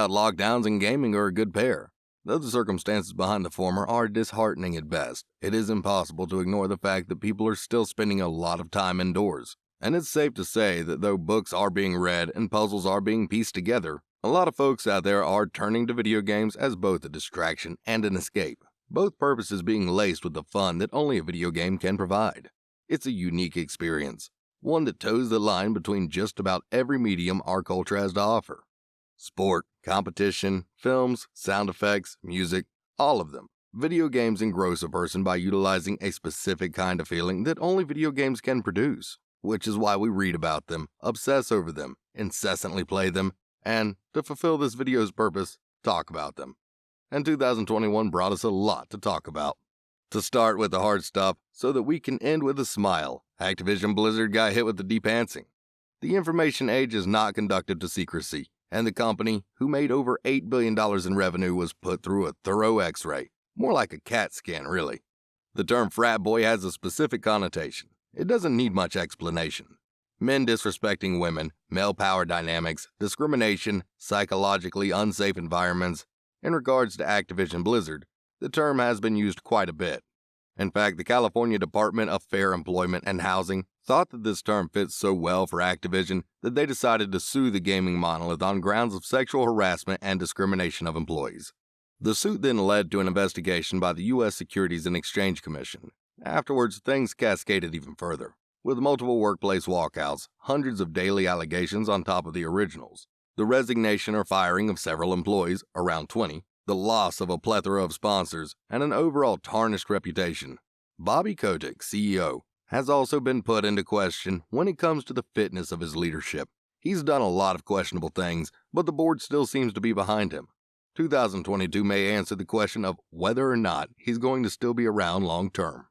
out lockdowns and gaming are a good pair. Though the circumstances behind the former are disheartening at best, it is impossible to ignore the fact that people are still spending a lot of time indoors. And it's safe to say that though books are being read and puzzles are being pieced together, a lot of folks out there are turning to video games as both a distraction and an escape, both purposes being laced with the fun that only a video game can provide. It's a unique experience, one that toes the line between just about every medium our culture has to offer. Sport, competition, films, sound effects, music, all of them. Video games engross a person by utilizing a specific kind of feeling that only video games can produce, which is why we read about them, obsess over them, incessantly play them, and, to fulfill this video's purpose, talk about them. And 2021 brought us a lot to talk about. To start with the hard stuff, so that we can end with a smile, Activision Blizzard got hit with the depantsing. The information age is not conducive to secrecy, and the company, who made over $8 billion in revenue, was put through a thorough x-ray. More like a CAT scan, really. The term frat boy has a specific connotation. It doesn't need much explanation. Men disrespecting women, male power dynamics, discrimination, psychologically unsafe environments. In regards to Activision Blizzard, the term has been used quite a bit. In fact, the California Department of Fair Employment and Housing thought that this term fits so well for Activision that they decided to sue the gaming monolith on grounds of sexual harassment and discrimination of employees. The suit then led to an investigation by the U.S. Securities and Exchange Commission. Afterwards, things cascaded even further, with multiple workplace walkouts, hundreds of daily allegations on top of the originals, the resignation or firing of several employees, around 20, the loss of a plethora of sponsors, and an overall tarnished reputation. Bobby Kotick, CEO, has also been put into question when it comes to the fitness of his leadership. He's done a lot of questionable things, but the board still seems to be behind him. 2022 may answer the question of whether or not he's going to still be around long term.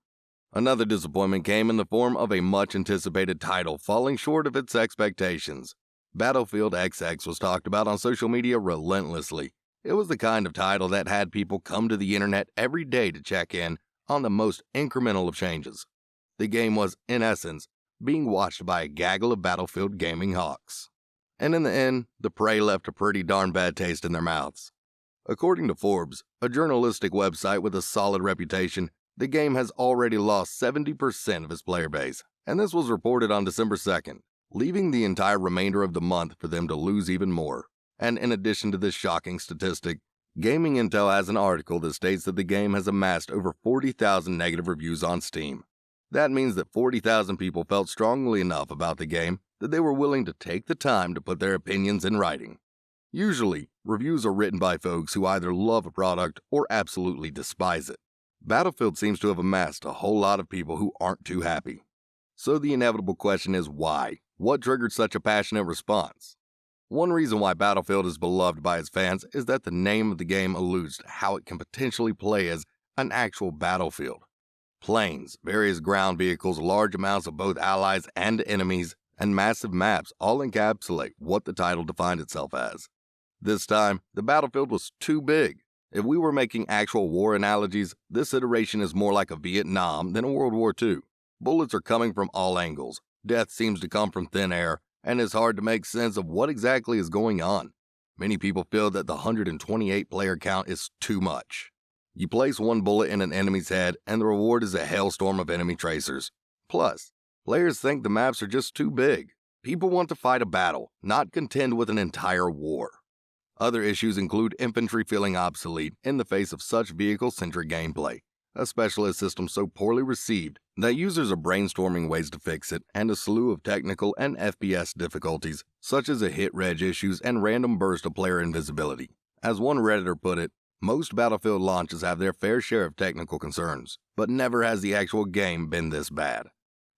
Another disappointment came in the form of a much-anticipated title falling short of its expectations. Battlefield XX was talked about on social media relentlessly. It was the kind of title that had people come to the internet every day to check in on the most incremental of changes. The game was, in essence, being watched by a gaggle of Battlefield gaming hawks. And in the end, the prey left a pretty darn bad taste in their mouths. According to Forbes, a journalistic website with a solid reputation, the game has already lost 70% of its player base, and this was reported on December 2nd, leaving the entire remainder of the month for them to lose even more. And in addition to this shocking statistic, Gaming Intel has an article that states that the game has amassed over 40,000 negative reviews on Steam. That means that 40,000 people felt strongly enough about the game that they were willing to take the time to put their opinions in writing. Usually, reviews are written by folks who either love a product or absolutely despise it. Battlefield seems to have amassed a whole lot of people who aren't too happy. So the inevitable question is why? What triggered such a passionate response? One reason why Battlefield is beloved by its fans is that the name of the game alludes to how it can potentially play as an actual battlefield. Planes, various ground vehicles, large amounts of both allies and enemies, and massive maps all encapsulate what the title defined itself as. This time, the battlefield was too big. If we were making actual war analogies, this iteration is more like a Vietnam than a World War II. Bullets are coming from all angles, death seems to come from thin air, and it's hard to make sense of what exactly is going on. Many people feel that the 128 player count is too much. You place one bullet in an enemy's head, and the reward is a hailstorm of enemy tracers. Plus, players think the maps are just too big. People want to fight a battle, not contend with an entire war. Other issues include infantry feeling obsolete in the face of such vehicle-centric gameplay, a specialist system so poorly received that users are brainstorming ways to fix it, and a slew of technical and FPS difficulties, such as a hit reg issues and random burst of player invisibility. As one Redditor put it, most Battlefield launches have their fair share of technical concerns, but never has the actual game been this bad.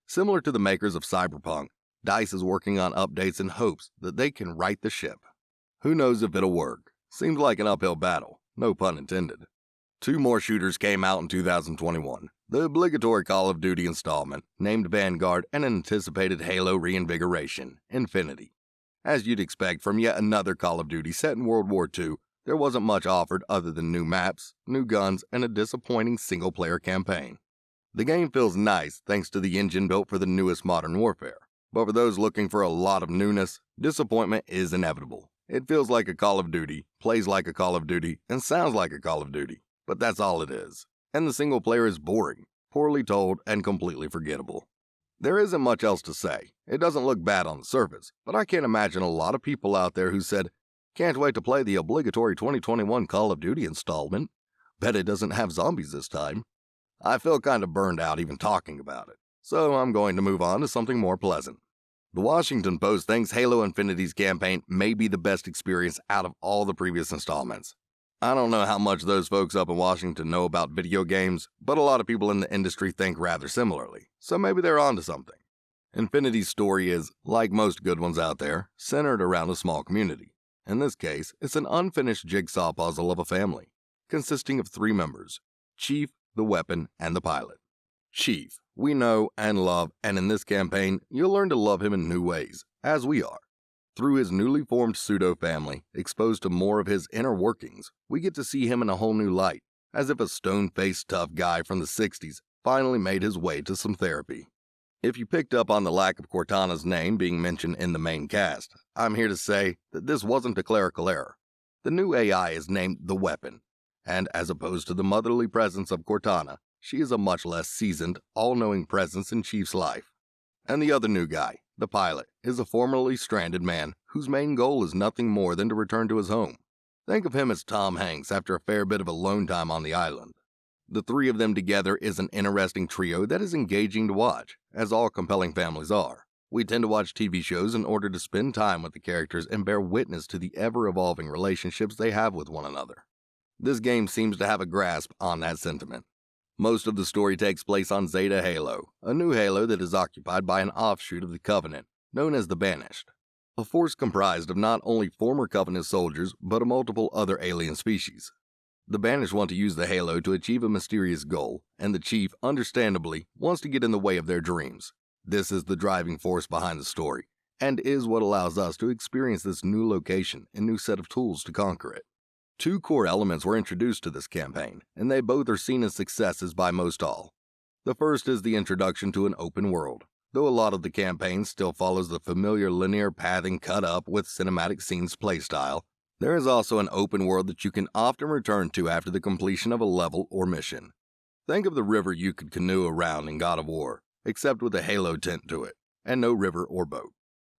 Similar to the makers of Cyberpunk, DICE is working on updates in hopes that they can right the ship. Who knows if it'll work? Seems like an uphill battle, no pun intended. 2 more shooters came out in 2021. The obligatory Call of Duty installment, named Vanguard, and an anticipated Halo reinvigoration, Infinity. As you'd expect from yet another Call of Duty set in World War II, there wasn't much offered other than new maps, new guns, and a disappointing single-player campaign. The game feels nice thanks to the engine built for the newest Modern Warfare, but for those looking for a lot of newness, disappointment is inevitable. It feels like a Call of Duty, plays like a Call of Duty, and sounds like a Call of Duty, but that's all it is. And the single player is boring, poorly told, and completely forgettable. There isn't much else to say. It doesn't look bad on the surface, but I can't imagine a lot of people out there who said, "Can't wait to play the obligatory 2021 Call of Duty installment. Bet it doesn't have zombies this time." I feel kind of burned out even talking about it, so I'm going to move on to something more pleasant. The Washington Post thinks Halo Infinity's campaign may be the best experience out of all the previous installments. I don't know how much those folks up in Washington know about video games, but a lot of people in the industry think rather similarly, so maybe they're onto something. Infinity's story is, like most good ones out there, centered around a small community. In this case, it's an unfinished jigsaw puzzle of a family, consisting of 3 members: Chief, the weapon, and the pilot. Chief, we know and love, and in this campaign, you'll learn to love him in new ways, as we are. Through his newly formed pseudo-family, exposed to more of his inner workings, we get to see him in a whole new light, as if a stone-faced tough guy from the 60s finally made his way to some therapy. If you picked up on the lack of Cortana's name being mentioned in the main cast, I'm here to say that this wasn't a clerical error. The new AI is named the Weapon, and as opposed to the motherly presence of Cortana, she is a much less seasoned, all-knowing presence in Chief's life. And the other new guy, the pilot, is a formerly stranded man whose main goal is nothing more than to return to his home. Think of him as Tom Hanks after a fair bit of alone time on the island. The 3 of them together is an interesting trio that is engaging to watch, as all compelling families are. We tend to watch TV shows in order to spend time with the characters and bear witness to the ever-evolving relationships they have with one another. This game seems to have a grasp on that sentiment. Most of the story takes place on Zeta Halo, a new Halo that is occupied by an offshoot of the Covenant, known as the Banished. A force comprised of not only former Covenant soldiers, but of multiple other alien species. The Banished want to use the Halo to achieve a mysterious goal, and the Chief, understandably, wants to get in the way of their dreams. This is the driving force behind the story, and is what allows us to experience this new location and new set of tools to conquer it. 2 core elements were introduced to this campaign, and they both are seen as successes by most all. The first is the introduction to an open world. Though a lot of the campaign still follows the familiar linear pathing cut up with cinematic scenes playstyle, there is also an open world that you can often return to after the completion of a level or mission. Think of the river you could canoe around in God of War, except with a Halo tint to it, and no river or boat.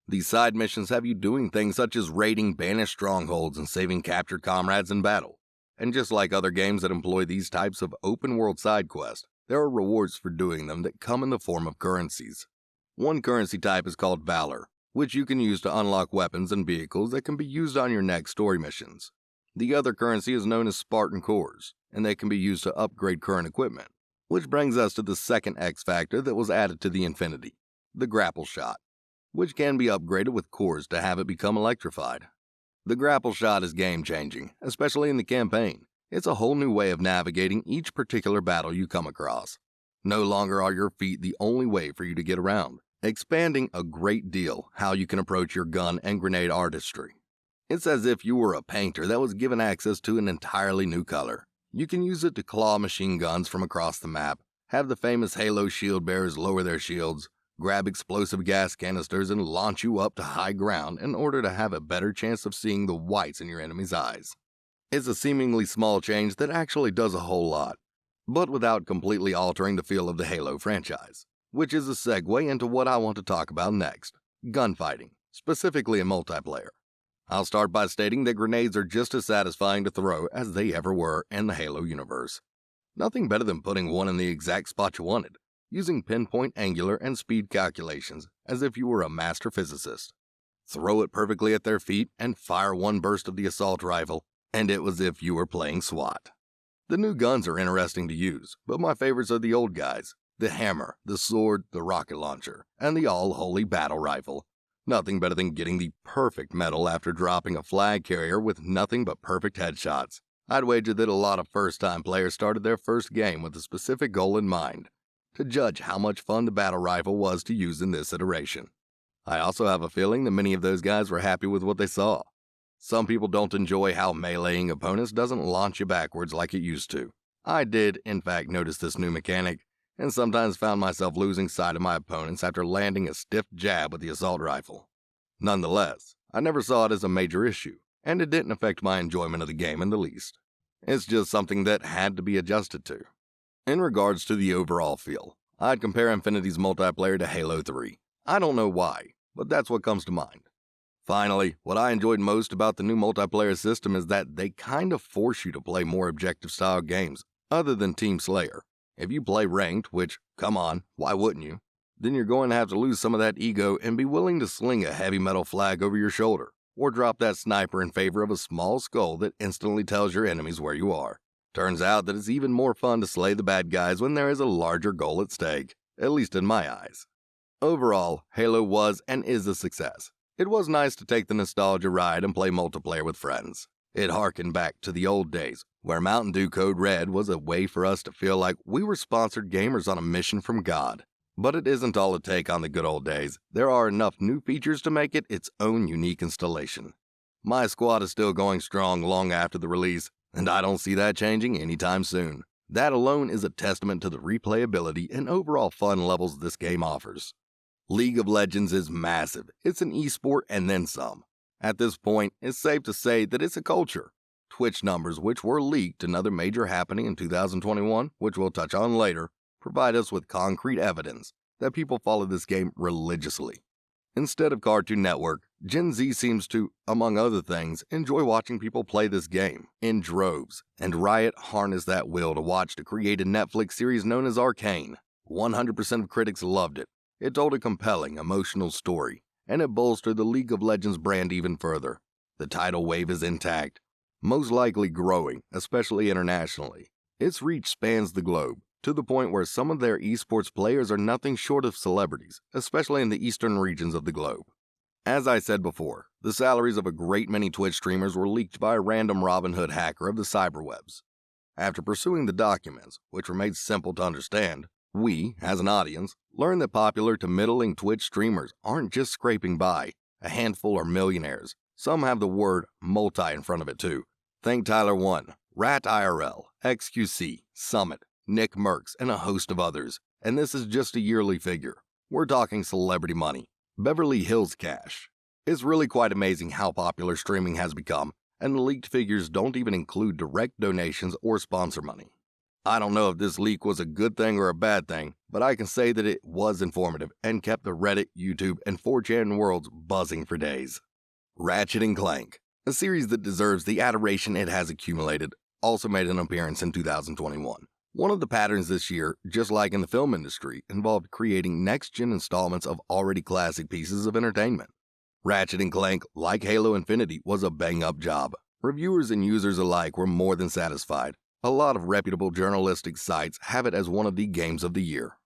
These side missions have you doing things such as raiding banished strongholds and saving captured comrades in battle. And just like other games that employ these types of open-world side quests, there are rewards for doing them that come in the form of currencies. One currency type is called Valor, which you can use to unlock weapons and vehicles that can be used on your next story missions. The other currency is known as Spartan Cores, and they can be used to upgrade current equipment. Which brings us to the second X factor that was added to the Infinity, the Grapple Shot, which can be upgraded with cores to have it become electrified. The Grapple Shot is game-changing, especially in the campaign. It's a whole new way of navigating each particular battle you come across. No longer are your feet the only way for you to get around, expanding a great deal how you can approach your gun and grenade artistry. It's as if you were a painter that was given access to an entirely new color. You can use it to claw machine guns from across the map, have the famous Halo shield bearers lower their shields, grab explosive gas canisters and launch you up to high ground in order to have a better chance of seeing the whites in your enemy's eyes. It's a seemingly small change that actually does a whole lot, but without completely altering the feel of the Halo franchise, which is a segue into what I want to talk about next: gunfighting, specifically in multiplayer. I'll start by stating that grenades are just as satisfying to throw as they ever were in the Halo universe. Nothing better than putting one in the exact spot you wanted, using pinpoint angular and speed calculations as if you were a master physicist. Throw it perfectly at their feet and fire one burst of the assault rifle, and it was as if you were playing SWAT. The new guns are interesting to use, but my favorites are the old guys: the hammer, the sword, the rocket launcher, and the all-holy battle rifle. Nothing better than getting the perfect medal after dropping a flag carrier with nothing but perfect headshots. I'd wager that a lot of first-time players started their first game with a specific goal in mind: to judge how much fun the battle rifle was to use in this iteration. I also have a feeling that many of those guys were happy with what they saw. Some people don't enjoy how meleeing opponents doesn't launch you backwards like it used to. I did, in fact, notice this new mechanic, and sometimes found myself losing sight of my opponents after landing a stiff jab with the assault rifle. Nonetheless, I never saw it as a major issue, and it didn't affect my enjoyment of the game in the least. It's just something that had to be adjusted to. In regards to the overall feel, I'd compare Infinity's multiplayer to Halo 3. I don't know why, but that's what comes to mind. Finally, what I enjoyed most about the new multiplayer system is that they kind of force you to play more objective-style games, other than Team Slayer. If you play ranked, which, come on, why wouldn't you? Then you're going to have to lose some of that ego and be willing to sling a heavy metal flag over your shoulder, or drop that sniper in favor of a small skull that instantly tells your enemies where you are. Turns out that it's even more fun to slay the bad guys when there is a larger goal at stake, at least in my eyes. Overall, Halo was and is a success. It was nice to take the nostalgia ride and play multiplayer with friends. It harkened back to the old days, where Mountain Dew Code Red was a way for us to feel like we were sponsored gamers on a mission from God. But it isn't all a take on the good old days. There are enough new features to make it its own unique installation. My squad is still going strong long after the release, and I don't see that changing anytime soon. That alone is a testament to the replayability and overall fun levels this game offers. League of Legends is massive. It's an esport and then some. At this point, it's safe to say that it's a culture. Twitch numbers, which were leaked, another major happening in 2021, which we'll touch on later, provide us with concrete evidence that people follow this game religiously. Instead of Cartoon Network, Gen Z seems to, among other things, enjoy watching people play this game in droves, and Riot harnessed that will to watch to create a Netflix series known as Arcane. 100% of critics loved it. It told a compelling, emotional story, and it bolstered the League of Legends brand even further. The tidal wave is intact, most likely growing, especially internationally. Its reach spans the globe, to the point where some of their esports players are nothing short of celebrities, especially in the eastern regions of the globe. As I said before, the salaries of a great many Twitch streamers were leaked by a random Robin Hood hacker of the cyberwebs. After pursuing the documents, which were made simple to understand, we, as an audience, learned that popular to middling Twitch streamers aren't just scraping by. A handful are millionaires. Some have the word multi in front of it too. Think Tyler One, Rat IRL, XQC, Summit, Nick Merckx, and a host of others. And this is just a yearly figure. We're talking celebrity money. Beverly Hills cash. It's really quite amazing how popular streaming has become, and the leaked figures don't even include direct donations or sponsor money. I don't know if this leak was a good thing or a bad thing, but I can say that it was informative and kept the Reddit, YouTube, and 4chan worlds buzzing for days. Ratchet & Clank, a series that deserves the adoration it has accumulated, also made an appearance in 2021. One of the patterns this year, just like in the film industry, involved creating next-gen installments of already classic pieces of entertainment. Ratchet & Clank, like Halo Infinity, was a bang-up job. Reviewers and users alike were more than satisfied. A lot of reputable journalistic sites have it as one of the games of the year.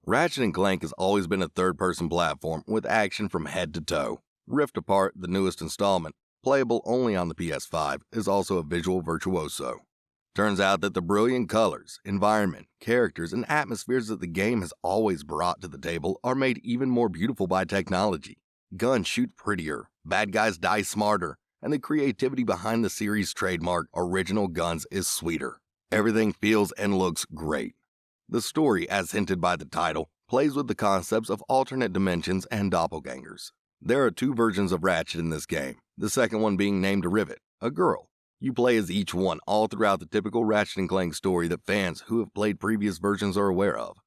Ratchet & Clank has always been a third-person platform with action from head to toe. Rift Apart, the newest installment, playable only on the PS5, is also a visual virtuoso. Turns out that the brilliant colors, environment, characters, and atmospheres that the game has always brought to the table are made even more beautiful by technology. Guns shoot prettier, bad guys die smarter, and the creativity behind the series' trademark original guns is sweeter. Everything feels and looks great. The story, as hinted by the title, plays with the concepts of alternate dimensions and doppelgangers. There are two versions of Ratchet in this game, the second one being named Rivet, a girl. You play as each one all throughout the typical Ratchet & Clank story that fans who have played previous versions are aware of.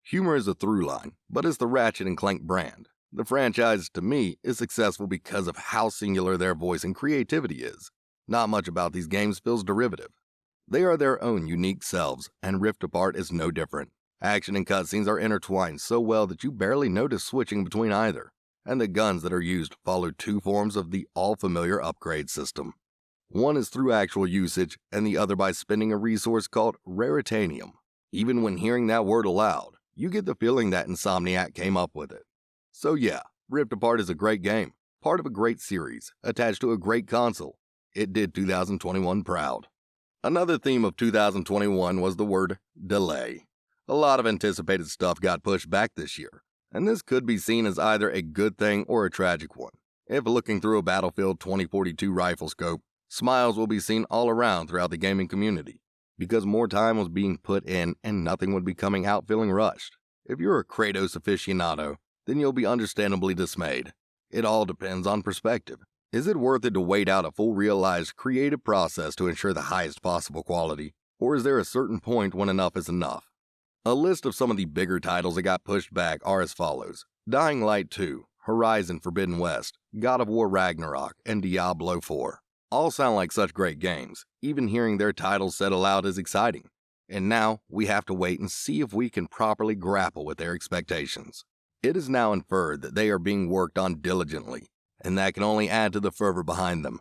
Humor is a through line, but it's the Ratchet & Clank brand. The franchise, to me, is successful because of how singular their voice and creativity is. Not much about these games feels derivative. They are their own unique selves, and Rift Apart is no different. Action and cutscenes are intertwined so well that you barely notice switching between either, and the guns that are used follow two forms of the all-familiar upgrade system. One is through actual usage, and the other by spending a resource called Raritanium. Even when hearing that word aloud, you get the feeling that Insomniac came up with it. So yeah, Rift Apart is a great game, part of a great series, attached to a great console. It did 2021 proud. Another theme of 2021 was the word delay. A lot of anticipated stuff got pushed back this year, and this could be seen as either a good thing or a tragic one. If looking through a Battlefield 2042 rifle scope, smiles will be seen all around throughout the gaming community, because more time was being put in and nothing would be coming out feeling rushed. If you're a Kratos aficionado, then you'll be understandably dismayed. It all depends on perspective. Is it worth it to wait out a full realized creative process to ensure the highest possible quality, or is there a certain point when enough is enough? A list of some of the bigger titles that got pushed back are as follows: Dying Light 2, Horizon Forbidden West, God of War Ragnarok, and Diablo 4. All sound like such great games. Even hearing their titles said aloud is exciting. And now we have to wait and see if we can properly grapple with their expectations. It is now inferred that they are being worked on diligently, and that can only add to the fervor behind them.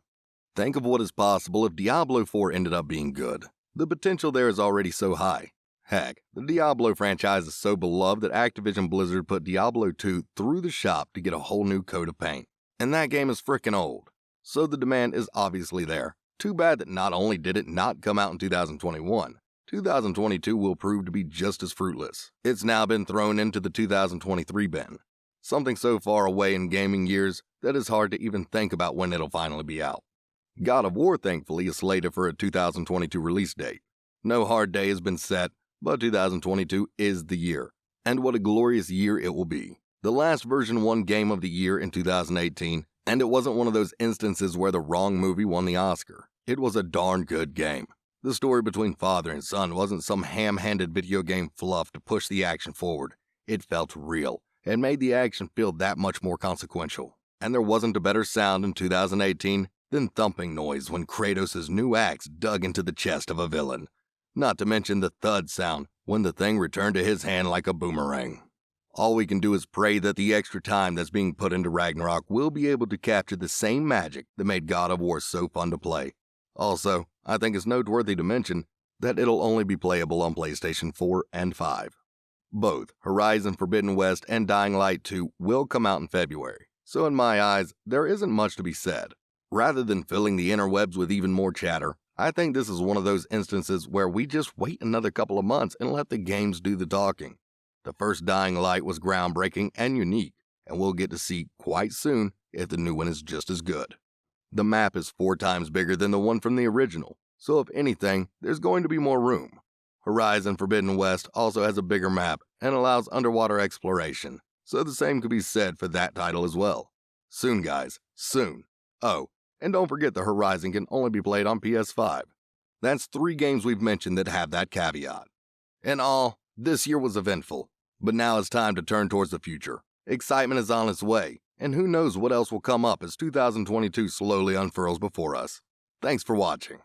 Think of what is possible if Diablo 4 ended up being good. The potential there is already so high. Heck, the Diablo franchise is so beloved that Activision Blizzard put Diablo 2 through the shop to get a whole new coat of paint. And that game is frickin' old, so the demand is obviously there. Too bad that not only did it not come out in 2021, 2022 will prove to be just as fruitless. It's now been thrown into the 2023 bin, something so far away in gaming years that it's hard to even think about when it'll finally be out. God of War, thankfully, is slated for a 2022 release date. No hard day has been set, but 2022 is the year, and what a glorious year it will be. The last version won Game of the Year in 2018, and it wasn't one of those instances where the wrong movie won the Oscar. It was a darn good game. The story between father and son wasn't some ham-handed video game fluff to push the action forward. It felt real, and made the action feel that much more consequential. And there wasn't a better sound in 2018 than thumping noise when Kratos' new axe dug into the chest of a villain. Not to mention the thud sound when the thing returned to his hand like a boomerang. All we can do is pray that the extra time that's being put into Ragnarok will be able to capture the same magic that made God of War so fun to play. Also, I think it's noteworthy to mention that it'll only be playable on PlayStation 4 and 5. Both Horizon Forbidden West and Dying Light 2 will come out in February, so in my eyes, there isn't much to be said. Rather than filling the interwebs with even more chatter, I think this is one of those instances where we just wait another couple of months and let the games do the talking. The first Dying Light was groundbreaking and unique, and we'll get to see quite soon if the new one is just as good. The map is 4 times bigger than the one from the original, so if anything, there's going to be more room. Horizon Forbidden West also has a bigger map and allows underwater exploration, so the same could be said for that title as well. Soon, guys, soon. Oh, and don't forget the Horizon can only be played on PS5. That's 3 games we've mentioned that have that caveat. In all, this year was eventful, but now it's time to turn towards the future. Excitement is on its way, and who knows what else will come up as 2022 slowly unfurls before us. Thanks for watching.